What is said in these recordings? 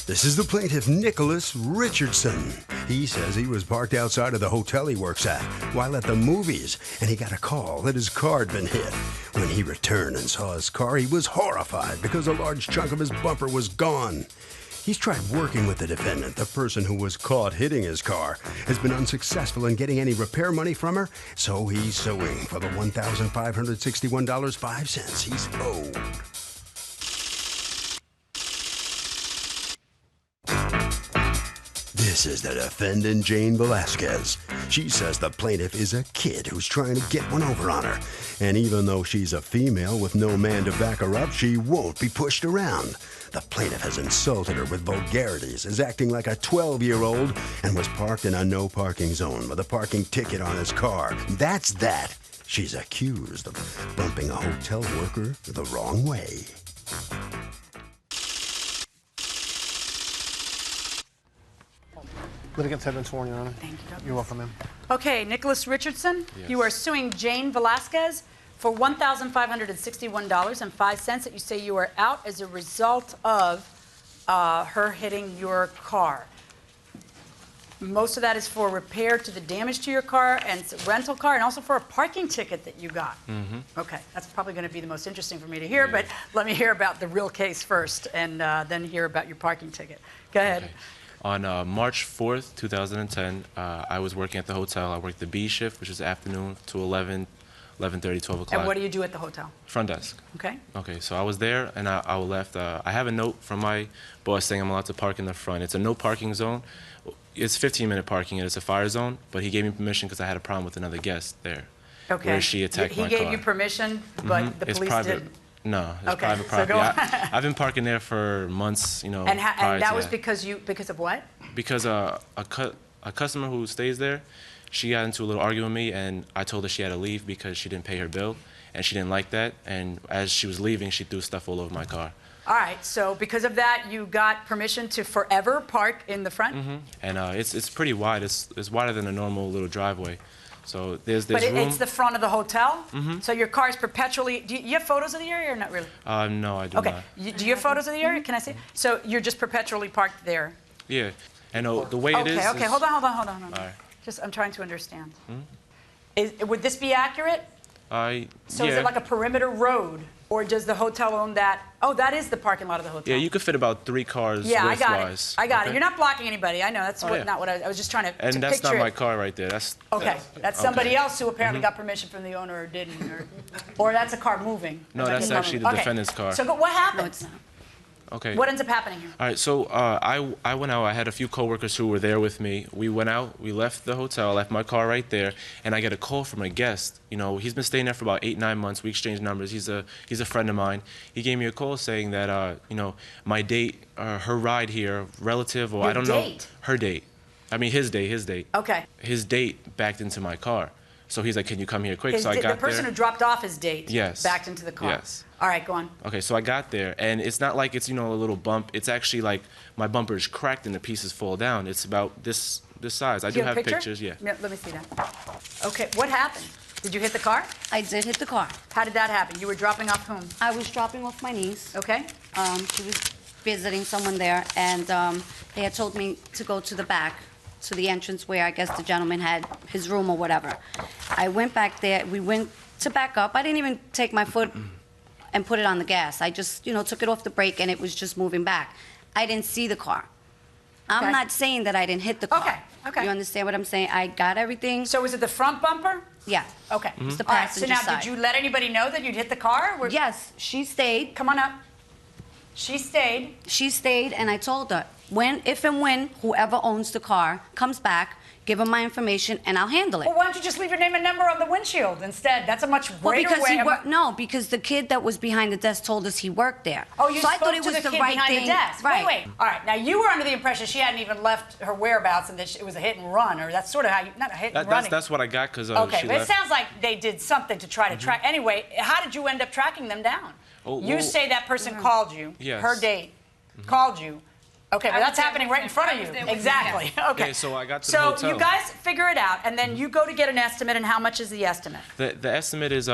This is the plaintiff, Nicholas Richardson. He says he was parked outside of the hotel he works at while at the movies, and he got a call that his car had been hit. When he returned and saw his car, he was horrified because a large chunk of his bumper was gone. He's tried working with the defendant, the person who was caught hitting his car, has been unsuccessful in getting any repair money from her, so he's suing for the $1,561.05 he's owed. This is the defendant, Jane Velasquez. She says the plaintiff is a kid who's trying to get one over on her. And even though she's a female with no man to back her up, she won't be pushed around. The plaintiff has insulted her with vulgarities, is acting like a 12-year-old, and was parked in a no parking zone with a parking ticket on his car. That's that. She's accused of bumping a hotel worker the wrong way. Litigants have been sworn, Your Honor. Thank you, Douglas. You're welcome, ma'am. Okay, Nicholas Richardson, Yes. You are suing Jane Velasquez for $1,561.05 that you say you are out as a result of her hitting your car. Most of that is for repair to the damage to your car and rental car, and also for a parking ticket that you got. Mm-hmm. Okay, that's probably going to be the most interesting for me to hear, but let me hear about the real case first, and then hear about your parking ticket. Go ahead. Okay. On March 4th, 2010, I was working at the hotel. I worked the B shift, which is afternoon to 11, 11:30, 12 o'clock. And what do you do at the hotel? Front desk. Okay. Okay, so I was there, and I left. I have a note from my boss saying I'm allowed to park in the front. It's a no parking zone. It's 15-minute parking, and it's a fire zone, but he gave me permission because I had a problem with another guest there. Okay. Where she attacked my car. He gave you permission, but the It's police private. didn't? No, it's Okay, private so property. go on. I've been parking there for months, you know, And prior that to was because of what? Because a customer who stays there, she got into a little argument with me, and I told her she had to leave because she didn't pay her bill, and she didn't like that. And as she was leaving, she threw stuff all over my car. All right, so because of that, you got permission to forever park in the front? Mm-hmm. And it's pretty wide. It's wider than a normal little driveway. So there's But room. it's the front of the hotel? Mm-hmm. So your car is perpetually... Do you have photos of the area or not really? No, I do Okay. not. Do you have photos of the area? Can I see? So you're just perpetually parked there? Yeah. And the way it is... Okay, hold on. All right. I'm trying to understand. Would this be accurate? So yeah. is it like a perimeter road? Or does the hotel own that? Oh, that is the parking lot of the hotel. Yeah, you could fit about 3 cars Yeah, I got width-wise. it. I got it. Okay? You're not blocking anybody. I know. That's not what I was just trying to And that's picture not my it. car right there. That's Somebody okay. else who apparently got permission from the owner or didn't, or that's a car moving. No, that's actually the defendant's car. So what happened? No, it's not. Okay. What ends up happening here? All right, so I went out. I had a few coworkers who were there with me. We went out. We left the hotel. I left my car right there, and I get a call from a guest. You know, he's been staying there for about 8, 9 months. We exchanged numbers. He's a friend of mine. He gave me a call saying that you know, my date, her ride here, relative, or I don't know, her date. I mean his date. Okay. His date backed into my car. So he's like, "Can you come here quick?" So I got there. The person who dropped off his date backed into the car. Yes. All right, go on. Okay, so I got there, and it's not like it's, you know, a little bump. It's actually like my bumper is cracked and the pieces fall down. It's about this size. I do you have a picture? pictures, yeah. Let me see that. Okay, what happened? Did you hit the car? I did hit the car. How did that happen? You were dropping off whom? I was dropping off my niece. Okay. She was visiting someone there, and they had told me to go to the back, to the entrance where I guess the gentleman had his room or whatever. I went back there. We went to back up. I didn't even take my foot and put it on the gas. I just, you know, took it off the brake, and it was just moving back. I didn't see the car. I'm not saying that I didn't hit the car. Okay. You understand what I'm saying? I got everything. So was it the front bumper? Yeah. Okay. It's the All right, passenger so now, side. did you let anybody know that you'd hit the car? Yes, she stayed. Come on up. She stayed. She stayed, and I told her, if and when whoever owns the car comes back, give them my information, and I'll handle it. Well, why don't you just leave your name and number on the windshield instead? That's a much greater way of... No, because the kid that was behind the desk told us he worked there. Oh, you so I spoke thought it to was the kid right behind thing. the desk. Right. Wait. All right, now you were under the impression she hadn't even left her whereabouts and that it was a hit and run, or that's sort of how you... Not a hit and run. That's what I got, because okay, she but left. it sounds like they did something to try to track... Anyway, how did you end up tracking them down? You say that person called you, her date, called you. Okay, but that's happening right in front of you. Exactly. Okay. So I got to the hotel. So you guys figure it out, and then you go to get an estimate, and how much is the estimate? The estimate is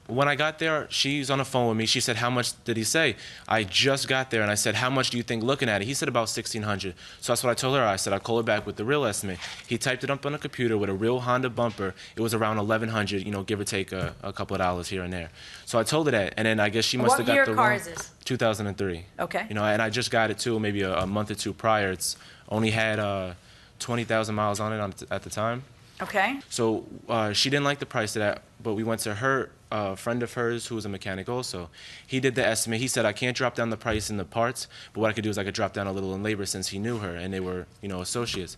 when I got there, she's on the phone with me. She said, how much did he say? I just got there, and I said, how much do you think looking at it? He said about $1,600. So that's what I told her. I said, I'll call her back with the real estimate. He typed it up on the computer with a real Honda bumper. It was around $1,100, you know, give or take a couple of dollars here and there. So I told her that, and then I guess she must have got the wrong. What year car is this? 2003. Okay. You know, and I just got it too, maybe a month or two prior. It's only had 20,000 miles on it at the time. Okay. So she didn't like the price of that, but we went to her friend of hers who was a mechanic also. He did the estimate. He said, I can't drop down the price in the parts, but what I could do is I could drop down a little in labor since he knew her and they were, you know, associates.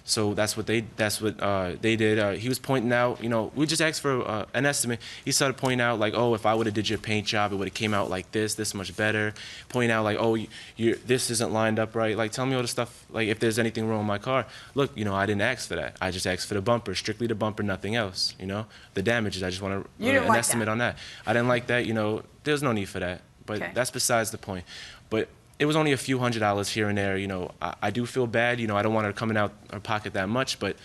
So that's what they did. He was pointing out, you know, we just asked for an estimate. He started pointing out like, oh, if I would have did your paint job, it would have came out like this much better. Pointing out like, oh, this isn't lined up right. Like, tell me all the stuff, like if there's anything wrong with my car. Look, you know, I didn't ask for that. I just asked for the bumper, strictly the bumper, nothing else, you know. The damages, I just want an estimate on that. I didn't like that, you know, there's no need for that. But that's besides the point. But it was only a few $100s here and there, you know. I do feel bad, you know, I don't want her coming out her pocket that much, but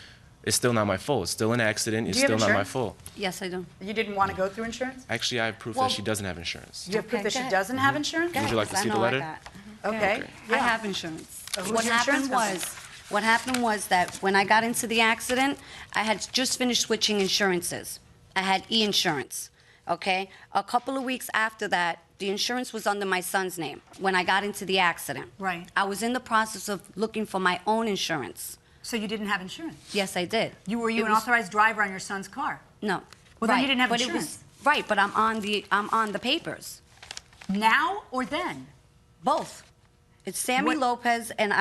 it's still not my fault. It's still an accident. It's still not my fault. Yes, I do. You didn't want to go through insurance? Actually, I have proof that she doesn't have insurance. You have proof that she doesn't have insurance? Would you like to see the letter? Okay. I have insurance. What happened was that when I got into the accident, I had just finished switching insurances. I had e-insurance, okay? A couple of weeks after that, the insurance was under my son's name when I got into the accident. Right. I was in the process of looking for my own insurance. So you didn't have insurance? Yes, I did. Were you an authorized driver on your son's car? No. Well, then you didn't have insurance. Right, but I'm on the papers. Now or then? Both. It's Sammy Lopez, and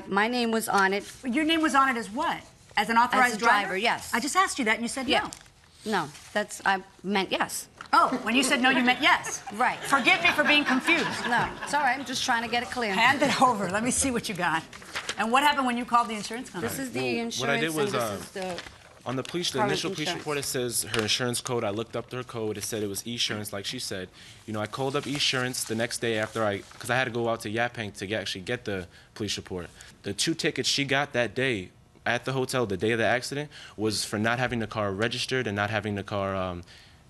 my name was on it. Your name was on it as what? As an authorized As a driver, yes. I just asked you that, and you said no. No, I meant yes. Oh, when you said no, you meant yes. Right. Forgive me for being confused. No, it's all right. I'm just trying to get it clear. Hand it over. Let me see what you got. And what happened when you called the insurance company? This is the insurance. What I did was, and this is the on the initial police report, it says her insurance code. I looked up her code. It said it was Esurance, like she said. You know, I called up Esurance the next day after because I had to go out to Yaphank to actually get the police report. The 2 tickets she got that day at the hotel, the day of the accident, was for not having the car registered and not having the car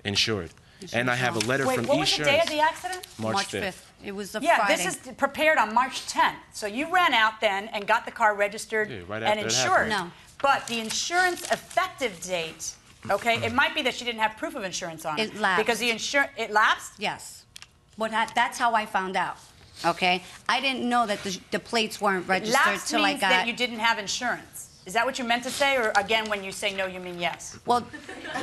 insured. And I have a letter from Esurance. What was the day of the accident? March 5th. It was a Friday. Yeah, this is prepared on March 10th. So you ran out then and got the car registered right and after insured. No. But the insurance effective date, okay, it might be that she didn't have proof of insurance on it. It lapsed. Because it lapsed? Yes. That's how I found out. Okay? I didn't know that the plates weren't registered Lapsed till I means got. that you didn't have insurance. Is that what you meant to say? Or again, when you say no, you mean yes? Well,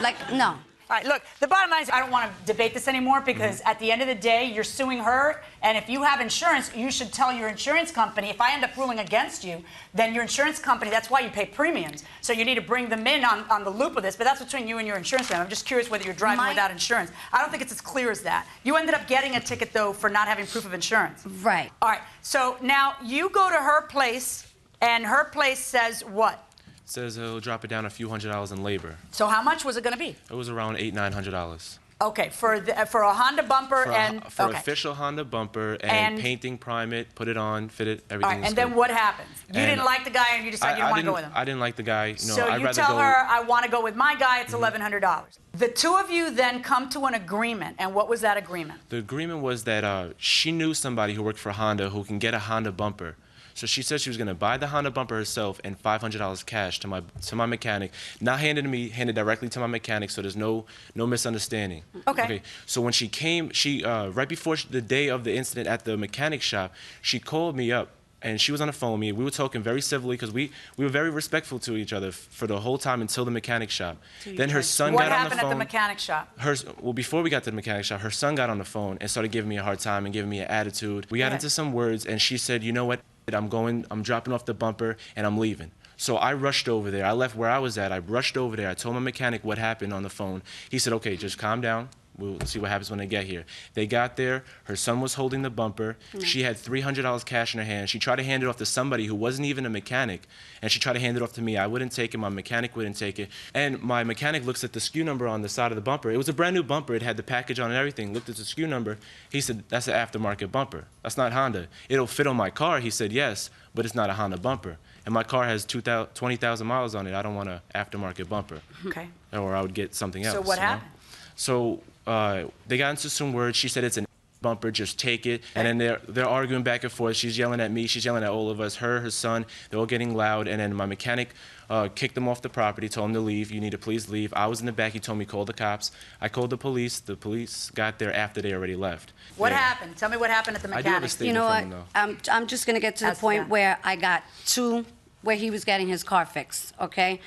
like, no. All right, look, the bottom line is I don't want to debate this anymore because at the end of the day, you're suing her, and if you have insurance, you should tell your insurance company, if I end up ruling against you, then your insurance company, that's why you pay premiums. So you need to bring them in on the loop of this, but that's between you and your insurance company. I'm just curious whether you're driving without insurance. I don't think it's as clear as that. You ended up getting a ticket, though, for not having proof of insurance. Right. All right, so now you go to her place, and her place says what? Says he'll drop it down a few $100s in labor. So how much was it going to be? It was around $800-900. Okay, for a Honda bumper for official Honda bumper and painting, prime it, put it on, fit it, everything. All right, and then what happens? You didn't like the guy, and you decided you didn't want to go with him. I didn't like the guy. You know, so I'd you rather tell go. her, I want to go with my guy. It's $1,100. The two of you then come to an agreement, and what was that agreement? The agreement was that she knew somebody who worked for Honda who can get a Honda bumper. So she said she was going to buy the Honda bumper herself and $500 cash to my mechanic, not handed to me, handed directly to my mechanic, so there's no misunderstanding. Okay. So when she came, right before the day of the incident at the mechanic shop, she called me up and she was on the phone with me. We were talking very civilly because we were very respectful to each other for the whole time until the mechanic shop. Then her son got on the phone. What happened at the mechanic shop? Well, before we got to the mechanic shop, her son got on the phone and started giving me a hard time and giving me an attitude. We got into some words, and she said, you know what? I'm dropping off the bumper and I'm leaving. So I rushed over there. I left where I was at. I rushed over there. I told my mechanic what happened on the phone. He said, okay, just calm down. We'll see what happens when they get here. They got there. Her son was holding the bumper. She had $300 cash in her hand. She tried to hand it off to somebody who wasn't even a mechanic, and she tried to hand it off to me. I wouldn't take it. My mechanic wouldn't take it. And my mechanic looks at the SKU number on the side of the bumper. It was a brand new bumper. It had the package on and everything. Looked at the SKU number. He said, that's an aftermarket bumper. That's not Honda. It'll fit on my car. He said, yes, but it's not a Honda bumper. And my car has 20,000 miles on it. I don't want an aftermarket bumper. Okay. Or I would get something else. So what happened? So they got into some words. She said it's an bumper, just take it. And then they're arguing back and forth. She's yelling at me, she's yelling at all of us, her son, they're all getting loud. And then my mechanic kicked them off the property, told him to leave. You need to please leave. I was in the back, he told me call the cops. I called the police got there after they already left. What happened? Tell me what happened at the mechanic. I do have a statement from him, though. I'm just gonna get to the point where I got to where he was getting his car fixed, okay?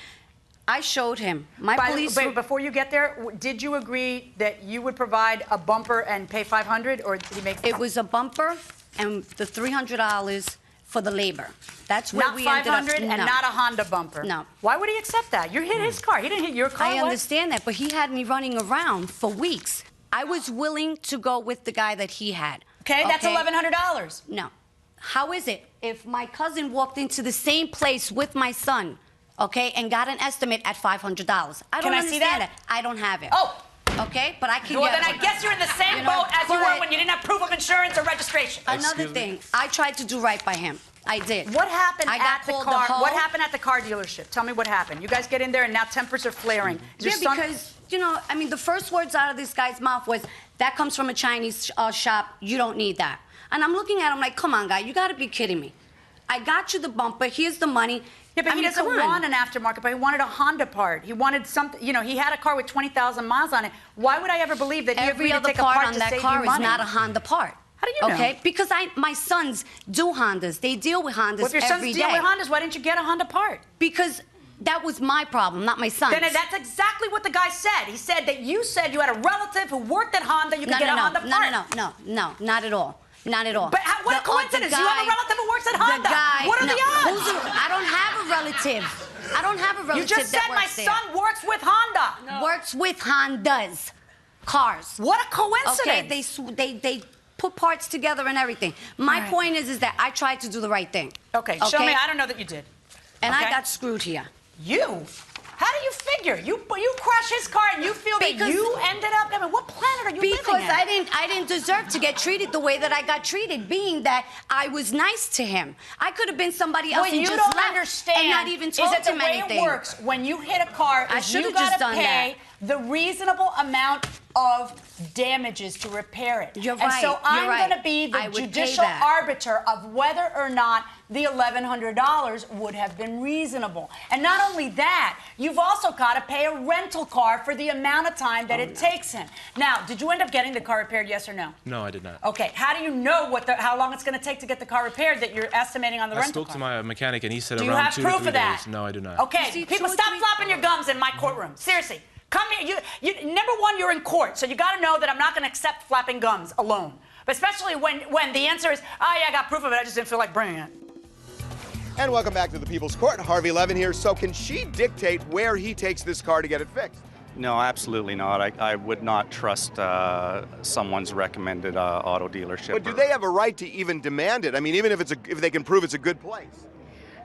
I showed him. Wait, before you get there, did you agree that you would provide a bumper and pay $500, or did he make? It was a bumper and the $300 for the labor. That's where we ended up. Not $500 and not a Honda bumper. No. Why would he accept that? You hit his car. He didn't hit your car. I understand that, but he had me running around for weeks. I was willing to go with the guy that he had. Okay, that's $1,100. No. How is it if my cousin walked into the same place with my son, okay, and got an estimate at $500? I don't understand that. I don't have it. Oh. Okay, but I can Well, get then I guess you're in the same boat as you were when you didn't have proof of insurance or registration. Another thing, I tried to do right by him. I did. What happened at the car? What happened at the car dealership? Tell me what happened. You guys get in there and now tempers are flaring. Because, you know, I mean, the first words out of this guy's mouth was, that comes from a Chinese shop, you don't need that. And I'm looking at him like, come on, guy, you gotta be kidding me. I got you the bumper, here's the money. Yeah, but he doesn't want an aftermarket, but he wanted a Honda part. He wanted something, you know, he had a car with 20,000 miles on it. Why would I ever believe that he agreed to take a part to save you money? Every other part on that car is not a Honda part. How do you know? Okay, because my sons do Hondas. They deal with Hondas every day. Well, if your sons deal with Hondas, why didn't you get a Honda part? Because that was my problem, not my son's. Then that's exactly what the guy said. He said that you said you had a relative who worked at Honda, you could get a Honda part. No, not at all. Not at all. But what a coincidence. You have a relative who works at Honda. What are the odds? I don't have a relative. I don't have a relative. You just said my son works with Honda. No. Works with Hondas. Cars. What a coincidence. Okay, they put parts together and everything. My point is that I tried to do the right thing. Okay, show me. I don't know that you did. And I got screwed here. You? How do you figure? You crash his car and you feel that you ended up. I mean, what planet are you living in? Because I didn't deserve to get treated the way that I got treated, being that I was nice to him. I could have been somebody else and just left and not even told him anything. The way it works when you hit a car is you gotta pay the reasonable amount of damages to repair it. You're right. And so I'm going to be the judicial arbiter of whether or not the $1,100 would have been reasonable. And not only that, you've also got to pay a rental car for the amount of time that it takes him. Now, did you end up getting the car repaired, yes or no? No, I did not. Okay, how do you know how long it's going to take to get the car repaired that you're estimating on the rental car? I spoke to my mechanic and he said around 2 to 3 days. Do you have proof of that? No, I do not. Okay, people, stop flopping your gums in my courtroom. Seriously. Come here. Number one, you're in court, so you got to know that I'm not going to accept flapping gums alone. But especially when the answer is, oh, yeah, I got proof of it, I just didn't feel like bringing it. And welcome back to the People's Court. Harvey Levin here. So can she dictate where he takes this car to get it fixed? No, absolutely not. I would not trust someone's recommended auto dealership. But do they have a right to even demand it? I mean, even if they can prove it's a good place.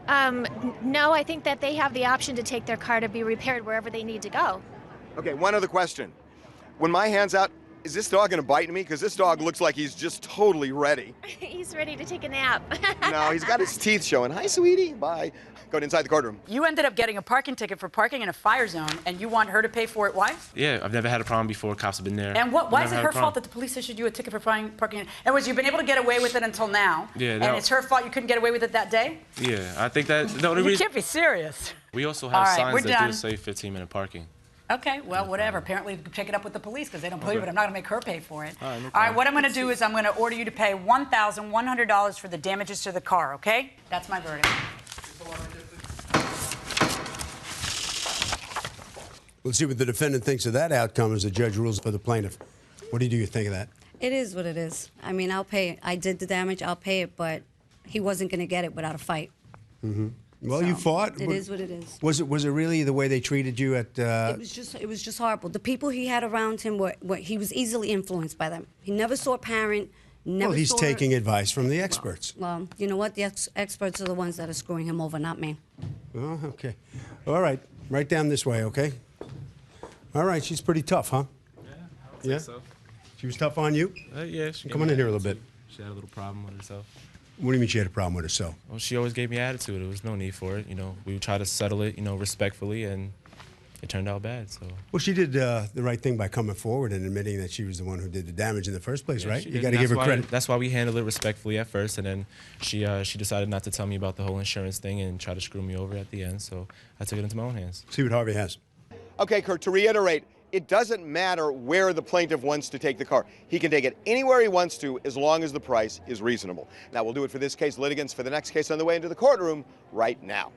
No, I think that they have the option to take their car to be repaired wherever they need to go. Okay, one other question. When my hand's out, is this dog going to bite me? Because this dog looks like he's just totally ready. He's ready to take a nap. No, he's got his teeth showing. Hi, sweetie. Bye. Going inside the courtroom. You ended up getting a parking ticket for parking in a fire zone, and you want her to pay for it. Why? Yeah, I've never had a problem before. Cops have been there. And why is it her fault that the police issued you a ticket for parking? In other words, you've been able to get away with it until now. Yeah, and it's her fault you couldn't get away with it that day? Yeah, I think that the only reason... You can't be serious. We also have signs that do say 15-minute parking. Okay, well, whatever. Apparently, you can pick it up with the police because they don't believe it. I'm not going to make her pay for it. All right, what I'm going to do is I'm going to order you to pay $1,100 for the damages to the car, okay? That's my verdict. We'll see what the defendant thinks of that outcome as the judge rules for the plaintiff. What do you think of that? It is what it is. I mean, I'll pay it. I did the damage, I'll pay it, but he wasn't going to get it without a fight. Mm-hmm. Well, so, you fought. It is what it is. Was it really the way they treated you at? It was just horrible. The people he had around him he was easily influenced by them. He never saw a parent. Well, he's taking advice from the experts. Well, you know what? The experts are the ones that are screwing him over, not me. Oh, okay. All right. Right down this way, okay? All right. She's pretty tough, huh? Yeah, I would say so. She was tough on you? Yeah. Come on in here a little bit. She had a little problem with herself. What do you mean she had a problem with herself? Well, she always gave me attitude. There was no need for it. You know, we would try to settle it, respectfully, and it turned out bad. So. Well, she did the right thing by coming forward and admitting that she was the one who did the damage in the first place, Yeah, right? she You did, got to and give her that's credit. That's why we handled it respectfully at first, and then she decided not to tell me about the whole insurance thing and try to screw me over at the end. So I took it into my own hands. See what Harvey has. Okay, Kurt, to reiterate, it doesn't matter where the plaintiff wants to take the car. He can take it anywhere he wants to as long as the price is reasonable. That will do it for this case. Litigants for the next case on the way into the courtroom right now.